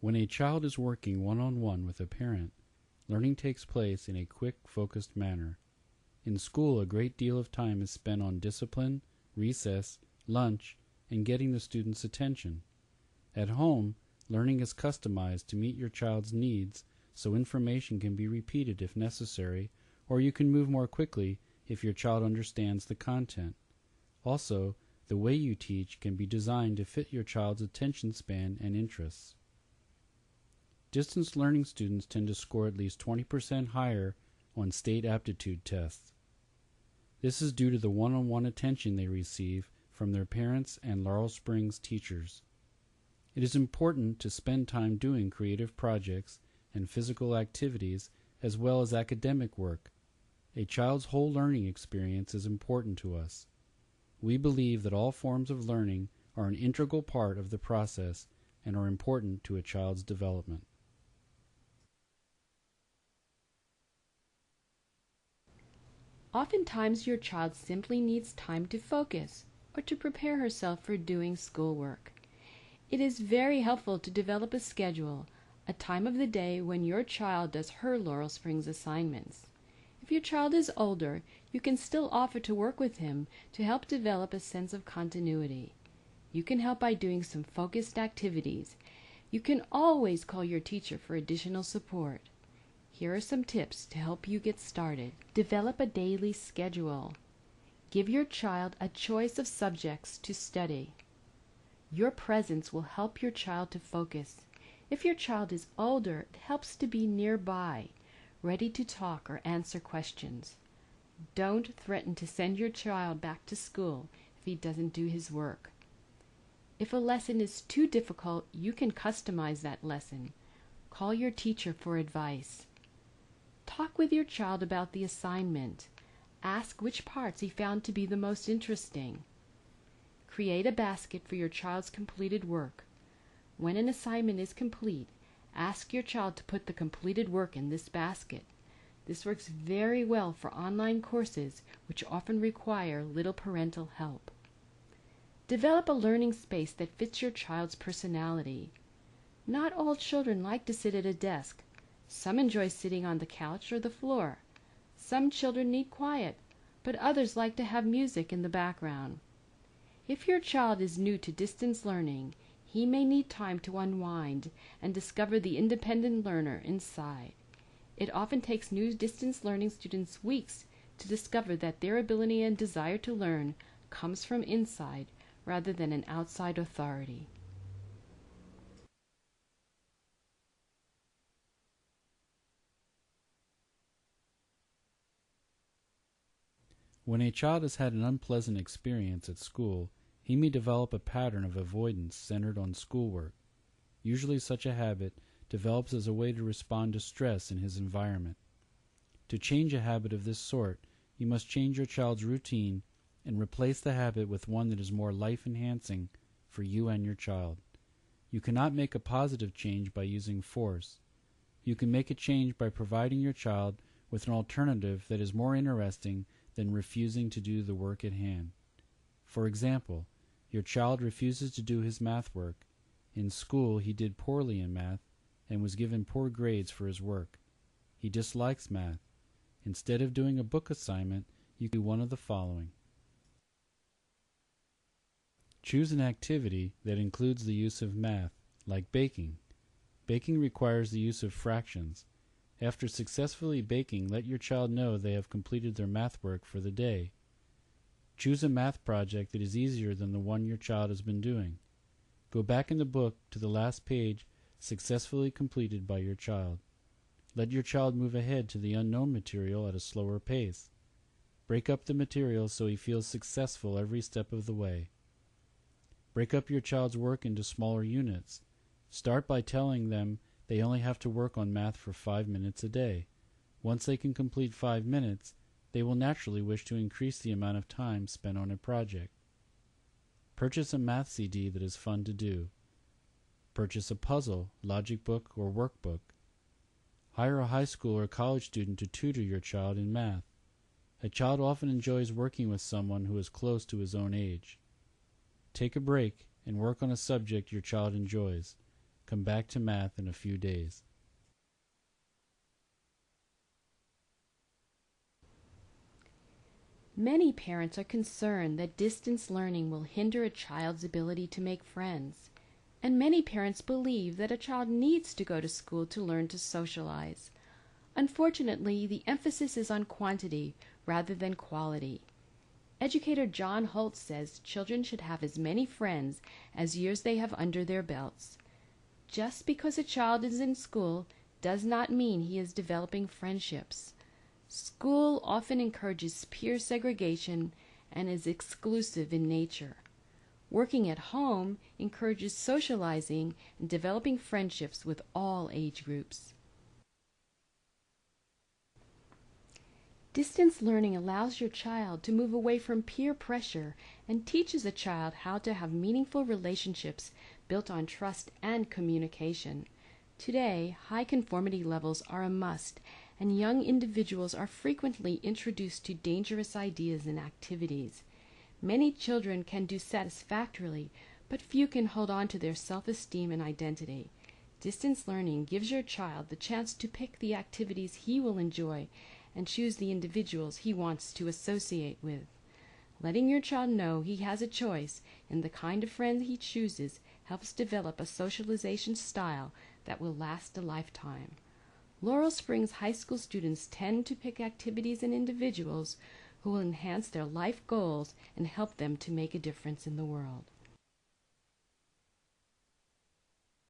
When a child is working one-on-one with a parent, learning takes place in a quick, focused manner. In school, a great deal of time is spent on discipline, recess, lunch, and getting the student's attention. At home, learning is customized to meet your child's needs, so information can be repeated if necessary, or you can move more quickly if your child understands the content. Also, the way you teach can be designed to fit your child's attention span and interests. Distance learning students tend to score at least 20% higher on state aptitude tests. This is due to the one-on-one attention they receive from their parents and Laurel Springs teachers. It is important to spend time doing creative projects and physical activities as well as academic work. A child's whole learning experience is important to us. We believe that all forms of learning are an integral part of the process and are important to a child's development. Oftentimes your child simply needs time to focus or to prepare herself for doing schoolwork. It is very helpful to develop a schedule, a time of the day when your child does her Laurel Springs assignments. If your child is older, you can still offer to work with him to help develop a sense of continuity. You can help by doing some focused activities. You can always call your teacher for additional support. Here are some tips to help you get started. Develop a daily schedule. Give your child a choice of subjects to study. Your presence will help your child to focus. If your child is older, it helps to be nearby, ready to talk or answer questions. Don't threaten to send your child back to school if he doesn't do his work. If a lesson is too difficult, you can customize that lesson. Call your teacher for advice. Talk with your child about the assignment. Ask which parts he found to be the most interesting. Create a basket for your child's completed work. When an assignment is complete, ask your child to put the completed work in this basket. This works very well for online courses, which often require little parental help. Develop a learning space that fits your child's personality. Not all children like to sit at a desk. Some enjoy sitting on the couch or the floor. Some children need quiet, but others like to have music in the background. If your child is new to distance learning, he may need time to unwind and discover the independent learner inside. It often takes new distance learning students weeks to discover that their ability and desire to learn comes from inside rather than an outside authority. When a child has had an unpleasant experience at school, he may develop a pattern of avoidance centered on schoolwork. Usually such a habit develops as a way to respond to stress in his environment. To change a habit of this sort, you must change your child's routine and replace the habit with one that is more life-enhancing for you and your child. You cannot make a positive change by using force. You can make a change by providing your child with an alternative that is more interesting than refusing to do the work at hand. For example, your child refuses to do his math work. In school, he did poorly in math and was given poor grades for his work. He dislikes math. Instead of doing a book assignment, you do one of the following. Choose an activity that includes the use of math, like baking. Baking requires the use of fractions. After successfully baking, let your child know they have completed their math work for the day. Choose a math project that is easier than the one your child has been doing. Go back in the book to the last page successfully completed by your child. Let your child move ahead to the unknown material at a slower pace. Break up the material so he feels successful every step of the way. Break up your child's work into smaller units. Start by telling them they only have to work on math for 5 minutes a day. Once they can complete 5 minutes, they will naturally wish to increase the amount of time spent on a project. Purchase a math CD that is fun to do. Purchase a puzzle, logic book, or workbook. Hire a high school or college student to tutor your child in math. A child often enjoys working with someone who is close to his own age. Take a break and work on a subject your child enjoys. Come back to math in a few days. Many parents are concerned that distance learning will hinder a child's ability to make friends, and many parents believe that a child needs to go to school to learn to socialize. Unfortunately, the emphasis is on quantity rather than quality. Educator John Holt says children should have as many friends as years they have under their belts. Just because a child is in school does not mean he is developing friendships. School often encourages peer segregation and is exclusive in nature. Working at home encourages socializing and developing friendships with all age groups. Distance learning allows your child to move away from peer pressure and teaches a child how to have meaningful relationships built on trust and communication. Today, high conformity levels are a must, and young individuals are frequently introduced to dangerous ideas and activities. Many children can do satisfactorily, but few can hold on to their self-esteem and identity. Distance learning gives your child the chance to pick the activities he will enjoy and choose the individuals he wants to associate with. Letting your child know he has a choice in the kind of friends he chooses helps develop a socialization style that will last a lifetime. Laurel Springs High School students tend to pick activities and individuals who will enhance their life goals and help them to make a difference in the world.